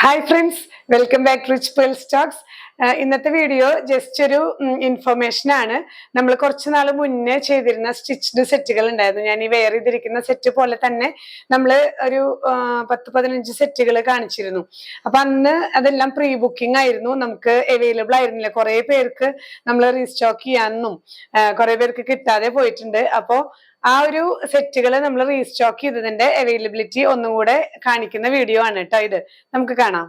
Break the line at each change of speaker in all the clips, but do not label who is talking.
Hi friends, welcome back to Rich Pearl Stocks. ഇന്നത്തെ video just ഒരു information ആണ്. നമ്മൾ കുറച്ച് നാൾ മുന്നേ ചെയ്തിരുന്ന സ്റ്റിച്ച്ഡ് സെറ്റുകൾ ഉണ്ടായിരുന്നു. ഞാൻ ഈ വെയർ ചെയ്തിരിക്കുന്ന സെറ്റ് പോലെ തന്നെ നമ്മൾ ഒരു 10-15 സെറ്റുകൾ കാണിച്ചിരുന്നു. അപ്പൊ അന്ന് അതെല്ലാം പ്രീ ബുക്കിംഗ് ആയിരുന്നു, നമുക്ക് അവൈലബിൾ ആയിരുന്നില്ല. കുറെ പേർക്ക് നമ്മൾ റീസ്റ്റോക്ക് ചെയ്യാനും കുറെ പേർക്ക് കിട്ടാതെ പോയിട്ടുണ്ട്. അപ്പോൾ ആ ഒരു സെറ്റുകൾ നമ്മൾ റീസ്റ്റോക്ക് ചെയ്തതിന്റെ അവൈലബിലിറ്റി ഒന്നും കൂടെ കാണിക്കുന്ന വീഡിയോ ആണ് കേട്ടോ. ഇത് നമുക്ക് കാണാം.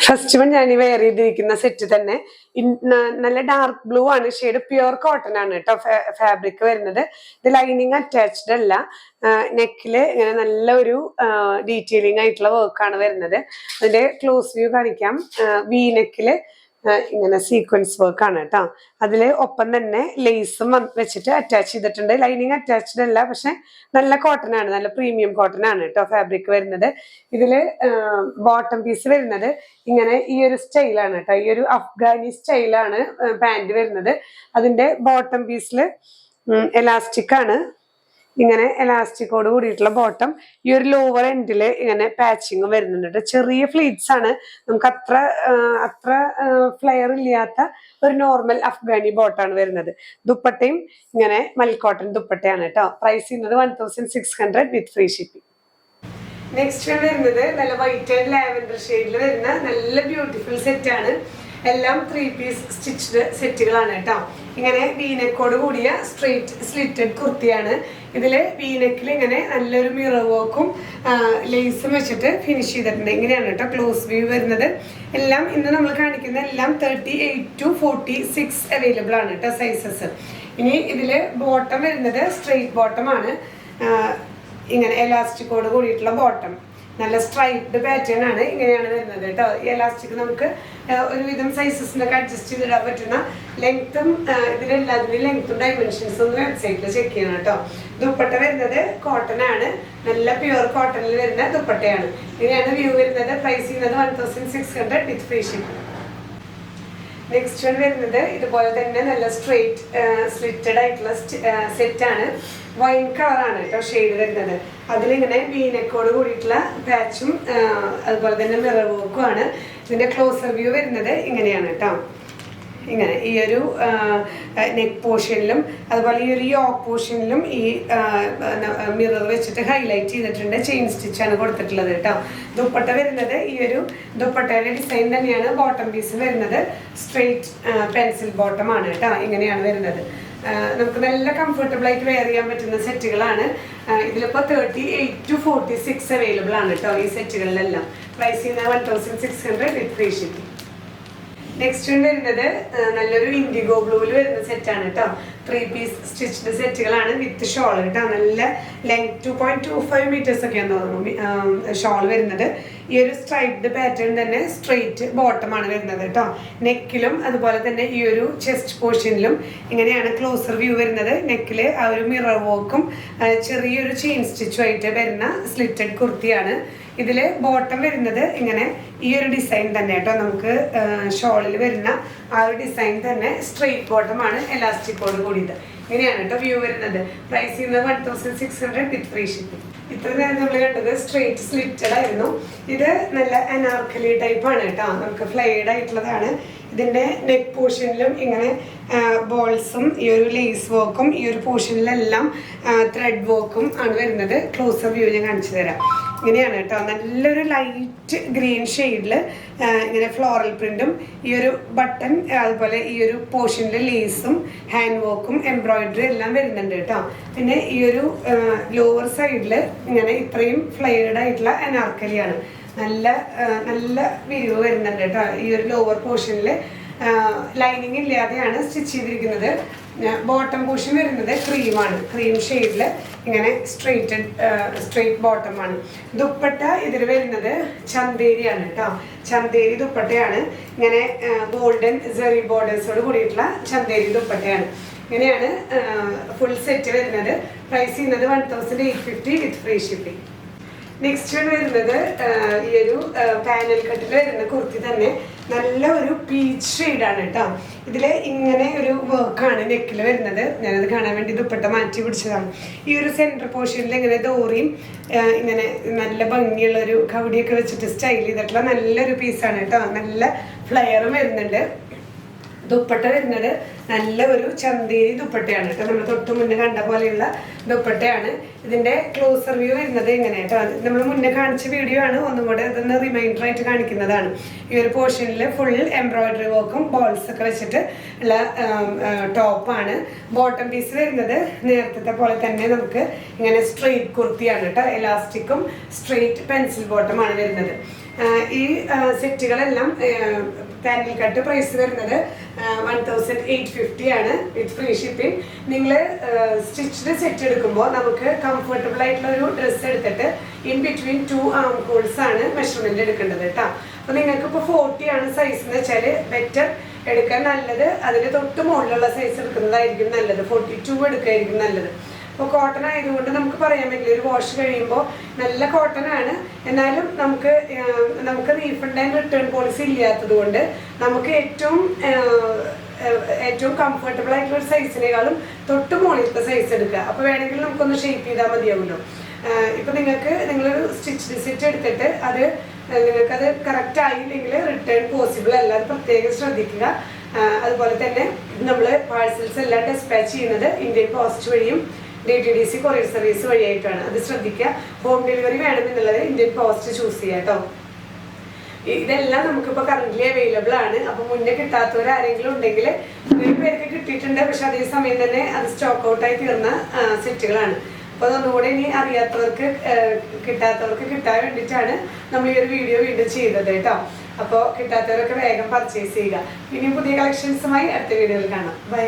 ഫസ്റ്റ് വൺ ഞാൻ വെയർ ചെയ്തിരിക്കുന്ന സെറ്റ് തന്നെ നല്ല ഡാർക്ക് ബ്ലൂ ആണ്, ഷെയ്ഡ് പ്യുവർ കോട്ടൺ ആണ് കേട്ടോ ഫാബ്രിക് വരുന്നത്. ഇത് ലൈനിങ് അറ്റാച്ച്ഡ് അല്ല. നെക്കില് ഇങ്ങനെ നല്ല ഒരു ഡീറ്റെയിലിംഗ് ആയിട്ടുള്ള വർക്കാണ് വരുന്നത്. അതിന്റെ ക്ലോസ് വ്യൂ കാണിക്കാം. വി നെക്കില് ഇങ്ങനെ സീക്വൻസ് വർക്ക് ആണ് കേട്ടോ. അതില് ഒപ്പം തന്നെ ലേസും വെച്ചിട്ട് അറ്റാച്ച് ചെയ്തിട്ടുണ്ട്. ലൈനിങ് അറ്റാച്ച്ഡ് അല്ല, പക്ഷെ നല്ല കോട്ടൺ ആണ്, നല്ല പ്രീമിയം കോട്ടൺ ആണ് കേട്ടോ ഫാബ്രിക് വരുന്നത്. ഇതില് ബോട്ടം പീസ് വരുന്നത് ഇങ്ങനെ ഈ ഒരു സ്റ്റൈലാണ് കേട്ടോ. ഈ ഒരു അഫ്ഗാനി സ്റ്റൈലാണ് പാന്റ് വരുന്നത്. അതിന്റെ ബോട്ടം പീസില് എലാസ്റ്റിക് ആണ്, ഇങ്ങനെ എലാസ്റ്റിക്കോട് കൂടിയിട്ടുള്ള ബോട്ടം. ഈ ഒരു ലോവർ എൻഡില് ഇങ്ങനെ പാച്ചിങ് വരുന്നുണ്ട്. ചെറിയ ഫ്ലീറ്റ്സ് ആണ്, നമുക്ക് അത്ര ഫ്ലെയർ ഇല്ലാത്ത ഒരു നോർമൽ അഫ്ഗാനി ബോട്ടാണ് വരുന്നത്. ദുപ്പട്ടയും ഇങ്ങനെ മൽക്കോട്ടൺ ദുപ്പട്ടയാണ് കേട്ടോ. പ്രൈസ് ചെയ്യുന്നത് 1600 വിത്ത് ഫ്രീ ഷിപ്പിംഗ്. നെക്സ്റ്റ് വരുന്നത് നല്ല വൈറ്റ് ആൻഡ് ലാവൻഡർ ഷെയ്ഡിൽ വരുന്ന നല്ല ബ്യൂട്ടിഫുൾ സെറ്റ് ആണ്. എല്ലാം 3 പീസ് സ്റ്റിച്ച്ഡ് സെറ്റുകളാണ് കേട്ടോ. ഇങ്ങനെ വീനെക്കോട് കൂടിയ സ്ട്രെയിറ്റ് സ്ലിറ്റഡ് കുർത്തിയാണ്. ഇതില് വീനെക്കിൽ ഇങ്ങനെ നല്ലൊരു മിറർ വർക്കും ലേസും വെച്ചിട്ട് ഫിനിഷ് ചെയ്തിട്ടുണ്ട്. ഇങ്ങനെയാണ് കേട്ടോ ക്ലോസ് വ്യൂ വരുന്നത്. എല്ലാം ഇന്ന് നമ്മൾ കാണിക്കുന്ന എല്ലാം 38 to 46 അവൈലബിൾ ആണ് കേട്ടോ സൈസസ്. ഇനി ഇതില് ബോട്ടം വരുന്നത് സ്ട്രെയിറ്റ് ബോട്ടം ആണ്, ഇങ്ങനെ എലാസ്റ്റിക്കോട് കൂടിയിട്ടുള്ള ബോട്ടം. നല്ല സ്ട്രൈപ്ഡ് പാറ്റേൺ ആണ്, ഇങ്ങനെയാണ് വരുന്നത് കേട്ടോ. ഈ എലാസ്റ്റിക് നമുക്ക് ഒരുവിധം സൈസസിനൊക്കെ അഡ്ജസ്റ്റ് ചെയ്തിടാൻ പറ്റുന്ന ലെങ്ത്തും ഇതിലെല്ലാത്തിനും ലെങ്ത്തും ഡൈമെൻഷൻസ് ഒന്ന് വെബ്സൈറ്റിൽ ചെക്ക് ചെയ്യണം കേട്ടോ. ദുപ്പട്ട വരുന്നത് കോട്ടൺ ആണ്, നല്ല പ്യുവർ കോട്ടണിൽ വരുന്ന ദുപ്പട്ടയാണ്. ഇങ്ങനെയാണ് വ്യൂ വരുന്നത്. പ്രൈസ് ചെയ്യുന്നത് 1600 വിത്ത് ഫ്രീ ഷിപ്പിംഗ്. നെക്സ്റ്റ് വൺ വരുന്നത് ഇതുപോലെ തന്നെ നല്ല സ്ട്രെയിറ്റ് സ്ലിറ്റഡ് ആയിട്ടുള്ള സെറ്റ് ആണ്. വൈൻ കളറാണ് കേട്ടോ ഷെയ്ഡ് വരുന്നത്. അതിലിങ്ങനെ വീനെക്കോട് കൂടിയിട്ടുള്ള പാച്ചും അതുപോലെ തന്നെ മിറർ വർക്കും ആണ്. ഇതിന്റെ ക്ലോസർ വ്യൂ വരുന്നത് ഇങ്ങനെയാണ് കേട്ടോ. ഇങ്ങനെ ഈ ഒരു നെക്ക് പോർഷനിലും അതുപോലെ ഈ ഒരു യോക്ക് പോർഷനിലും ഈ മിറർ വെച്ചിട്ട് ഹൈലൈറ്റ് ചെയ്തിട്ടുണ്ട്. ചെയിൻ സ്റ്റിച്ചാണ് കൊടുത്തിട്ടുള്ളത് കേട്ടോ. ദുപ്പട്ട വരുന്നത് ഈ ഒരു ദുപ്പട്ടയുടെ ഡിസൈൻ തന്നെയാണ്. ബോട്ടം പീസ് വരുന്നത് സ്ട്രെയിറ്റ് പെൻസിൽ ബോട്ടം ആണ് കേട്ടോ. ഇങ്ങനെയാണ് വരുന്നത്. നമുക്ക് നല്ല കംഫർട്ടബിൾ ആയിട്ട് വെയർ ചെയ്യാൻ പറ്റുന്ന സെറ്റുകളാണ്. ഇതിലിപ്പോൾ 38 to 46 അവൈലബിൾ ആണ് കേട്ടോ ഈ സെറ്റുകളിലെല്ലാം. പ്രൈസ് ചെയ്യുന്നത് 1600 വിത്ത് ഫ്രീ ഷിപ്പിംഗ്. നെക്സ്റ്റ് വരുന്നത് നല്ലൊരു ഇൻഡിഗോ ബ്ലൂവിൽ വരുന്ന സെറ്റാണ് കേട്ടോ. 3 പീസ് സ്റ്റിച്ച്ഡ് സെറ്റുകളാണ് വിത്ത് ഷോൾ കേട്ടോ. നല്ല ലെങ്ത് 2.25 മീറ്റേഴ്സ് ഒക്കെയാന്ന് തോന്നുന്നു ഷോൾ വരുന്നത്. ഈ ഒരു സ്ട്രൈപ്ഡ് പാറ്റേൺ തന്നെ സ്ട്രെയിറ്റ് ബോട്ടമാണ് വരുന്നത് കേട്ടോ. നെക്കിലും അതുപോലെ തന്നെ ഈ ഒരു ചെസ്റ്റ് പോർഷനിലും ഇങ്ങനെയാണ് ക്ലോസർ വ്യൂ വരുന്നത്. നെക്കില് ആ ഒരു മിറർ വർക്കും ചെറിയൊരു ചെയിൻ സ്റ്റിച്ചുമായിട്ട് വരുന്ന സ്ലിറ്റഡ് കുർത്തിയാണ്. ഇതില് ബോട്ടം വരുന്നത് ഇങ്ങനെ ഈ ഒരു ഡിസൈൻ തന്നെ കേട്ടോ. നമുക്ക് ഷോളിൽ വരുന്ന ആ ഒരു ഡിസൈൻ തന്നെ സ്ട്രെയിറ്റ് ബോട്ടമാണ് എലാസ്റ്റിക്കോട് കൂടിയത്. ഇങ്ങനെയാണ് കേട്ടോ വ്യൂ വരുന്നത്. പ്രൈസ് ചെയ്യുന്നത് 1600 വിത്ത് ഫ്രീ ഷിപ്പിംഗ്. ഇത്ര നേരം നമ്മൾ കണ്ടത് സ്ട്രെയിറ്റ് സ്ലിറ്റഡ് ആയിരുന്നു. ഇത് നല്ല അനാർക്കലി ടൈപ്പ് ആണ് കേട്ടോ. നമുക്ക് ഫ്ലൈഡ് ആയിട്ടുള്ളതാണ്. ഇതിന്റെ നെക്ക് പോർഷനിലും ഇങ്ങനെ ബോൾസും ഈ ഒരു ലേസ് വർക്കും ഈ ഒരു പോർഷനിലെല്ലാം ത്രെഡ് വർക്കും ആണ് വരുന്നത്. ക്ലോസർ വ്യൂ ഞാൻ കാണിച്ചു തരാം. ഇങ്ങനെയാണ് കേട്ടോ. നല്ലൊരു ലൈറ്റ് ഗ്രീൻ ഷെയ്ഡിൽ ഇങ്ങനെ ഫ്ലോറൽ പ്രിന്റും ഈ ഒരു ബട്ടൺ അതുപോലെ ഈ ഒരു പോർഷനിൽ ലേസും ഹാൻഡ് വർക്കും എംബ്രോയിഡറി എല്ലാം വരുന്നുണ്ട് കേട്ടോ. പിന്നെ ഈ ഒരു ലോവർ സൈഡിൽ ഇങ്ങനെ ഇത്രയും ഫ്ലെയർഡ് ആയിട്ടുള്ള അനാർക്കലിയാണ്. നല്ല നല്ല വിരിവ് വരുന്നുണ്ട് കേട്ടോ. ഈ ഒരു ലോവർ പോർഷനിൽ ലൈനിങ് ഇല്ലാതെയാണ് സ്റ്റിച്ച് ചെയ്തിരിക്കുന്നത്. ബോട്ടം പോർഷൻ വരുന്നത് ക്രീമാണ്, ക്രീം ഷെയ്ഡിൽ ഇങ്ങനെ സ്ട്രെയിറ്റ് ബോട്ടമാണ്. ദുപ്പട്ട ഇതിൽ വരുന്നത് ചന്തേരിയാണ് കേട്ടോ. ചന്തേരി ദുപ്പട്ടയാണ്. ഇങ്ങനെ ഗോൾഡൻ സെറി ബോർഡേഴ്സോട് കൂടിയിട്ടുള്ള ചന്തേരി ദുപ്പട്ടയാണ്. ഇങ്ങനെയാണ് ഫുൾ സെറ്റ് വരുന്നത്. പ്രൈസ് ചെയ്യുന്നത് 1850 വിത്ത് ഫ്രീ ഷിപ്പിംഗ്. നെക്സ്റ്റ് വരുന്നത് ഈ ഒരു പാനൽ കട്ടിൽ വരുന്ന കുർത്തി തന്നെ നല്ല ഒരു പീച്ച് ഷെയ്ഡാണ് കേട്ടോ. ഇതിൽ ഇങ്ങനെ ഒരു വർക്കാണ് നെക്കിൽ വരുന്നത്. ഞാനത് കാണാൻ വേണ്ടി ദുപ്പട്ട മാറ്റി പിടിച്ചതാണ്. ഈ ഒരു സെൻറ്റർ പോർഷനിൽ ഇങ്ങനെ ദോറിയും ഇങ്ങനെ നല്ല ഭംഗിയുള്ളൊരു കവടിയൊക്കെ വെച്ചിട്ട് സ്റ്റൈൽ ചെയ്തിട്ടുള്ള നല്ലൊരു പീസാണ് കേട്ടോ. നല്ല ഫ്ലെയറും വരുന്നുണ്ട്. ദുപ്പട്ട വരുന്നത് നല്ല ഒരു ചന്തേരി ദുപ്പട്ടയാണ് കേട്ടോ. നമ്മൾ തൊട്ട് മുന്നേ കണ്ട പോലെയുള്ള ദുപ്പട്ടയാണ്. ഇതിൻ്റെ ക്ലോസർ വ്യൂ വരുന്നത് ഇങ്ങനെ കേട്ടോ. നമ്മൾ മുന്നേ കാണിച്ച വീഡിയോ ആണ്, ഒന്നും കൂടെ ഇതൊന്ന് റിമൈൻഡർ ആയിട്ട് കാണിക്കുന്നതാണ്. ഈ ഒരു പോർഷനിൽ ഫുൾ എംബ്രോയിഡറി വർക്കും ബോൾസ് ഒക്കെ വെച്ചിട്ട് ഉള്ള ടോപ്പാണ്. ബോട്ടം പീസ് വരുന്നത് നേരത്തെ പോലെ തന്നെ നമുക്ക് ഇങ്ങനെ സ്ട്രെയിറ്റ് കുർത്തിയാണ് കേട്ടോ. എലാസ്റ്റിക്കും സ്ട്രെയിറ്റ് പെൻസിൽ ബോട്ടമാണ് വരുന്നത്. ഈ സെറ്റുകളെല്ലാം പാനൽ കട്ട് പ്രൈസ് വരുന്നത് 1850 ആണ് വിത്ത് ഫ്രീ ഷിപ്പിംഗ്. നിങ്ങൾ സ്റ്റിച്ച്ഡ് സെറ്റ് എടുക്കുമ്പോൾ നമുക്ക് കംഫർട്ടബിൾ ആയിട്ടുള്ള ഒരു ഡ്രസ്സ് എടുത്തിട്ട് ഇൻ ബിറ്റ്വീൻ 2 ആം ഹോൾസ് ആണ് മെഷർമെന്റ് എടുക്കേണ്ടത് കേട്ടോ. അപ്പോൾ നിങ്ങൾക്ക് ഇപ്പോൾ 40 ആണ് സൈസ് എന്ന് വെച്ചാൽ ബെറ്റർ എടുക്കാൻ നല്ലത് അതിന് തൊട്ട് മുകളിലുള്ള സൈസ് എടുക്കുന്നതായിരിക്കും നല്ലത്. 42 എടുക്കുകയായിരിക്കും നല്ലത്. അപ്പോൾ കോട്ടൺ ആയതുകൊണ്ട് നമുക്ക് പറയാൻ പറ്റില്ല, ഒരു വാഷ് കഴിയുമ്പോൾ നല്ല കോട്ടൺ ആണ്. എന്നാലും നമുക്ക് റീഫണ്ട് ആൻഡ് റിട്ടേൺ പോളിസി ഇല്ലാത്തത് കൊണ്ട് നമുക്ക് ഏറ്റവും കംഫർട്ടബിൾ ആയിട്ടുള്ള ഒരു സൈസിനേക്കാളും തൊട്ട് മുകളിലത്തെ സൈസ് എടുക്കുക. അപ്പോൾ വേണമെങ്കിൽ നമുക്കൊന്ന് ഷേപ്പ് ചെയ്താൽ മതിയാവുമല്ലോ. ഇപ്പം നിങ്ങളൊരു സ്റ്റിച്ച് സെറ്റ് എടുത്തിട്ട് നിങ്ങൾക്കത് കറക്റ്റ് ആയില്ലെങ്കിൽ റിട്ടേൺ പോസിബിൾ അല്ല, അത് പ്രത്യേകം ശ്രദ്ധിക്കുക. അതുപോലെ തന്നെ നമ്മൾ പാഴ്സൽസ് എല്ലാം ഡെസ്പാച്ച് ചെയ്യുന്നത് ഇന്ത്യൻ പോസ്റ്റ് വഴിയും DTDC കൊറിയർ സർവീസ് വഴിയായിട്ടാണ്. അത് ശ്രദ്ധിക്കുക. ഹോം ഡെലിവറി വേണമെന്നുള്ളത് ഇന്ത്യൻ പോസ്റ്റ് ചൂസ് ചെയ്യുക കേട്ടോ. ഇതെല്ലാം നമുക്കിപ്പോൾ കറന്റ്ലി അവൈലബിൾ ആണ്. അപ്പോൾ മുന്നേ കിട്ടാത്തവർ ആരെങ്കിലും ഉണ്ടെങ്കിൽ കുറേ പേർക്ക് കിട്ടിയിട്ടുണ്ട്, പക്ഷെ അതേ സമയം തന്നെ അത് സ്റ്റോക്ക് ഔട്ടായി തീർന്ന സെറ്റുകളാണ്. അപ്പോൾ അതൊന്നുകൂടെ ഇനി അറിയാത്തവർക്ക് കിട്ടാത്തവർക്ക് കിട്ടാൻ വേണ്ടിയിട്ടാണ് നമ്മൾ ഈ ഒരു വീഡിയോ വീണ്ടും ചെയ്തത് കേട്ടോ. അപ്പോൾ കിട്ടാത്തവരൊക്കെ വേഗം പർച്ചേസ് ചെയ്യുക. ഇനി പുതിയ കളക്ഷൻസുമായി അടുത്ത വീഡിയോയിൽ കാണാം. ബൈ.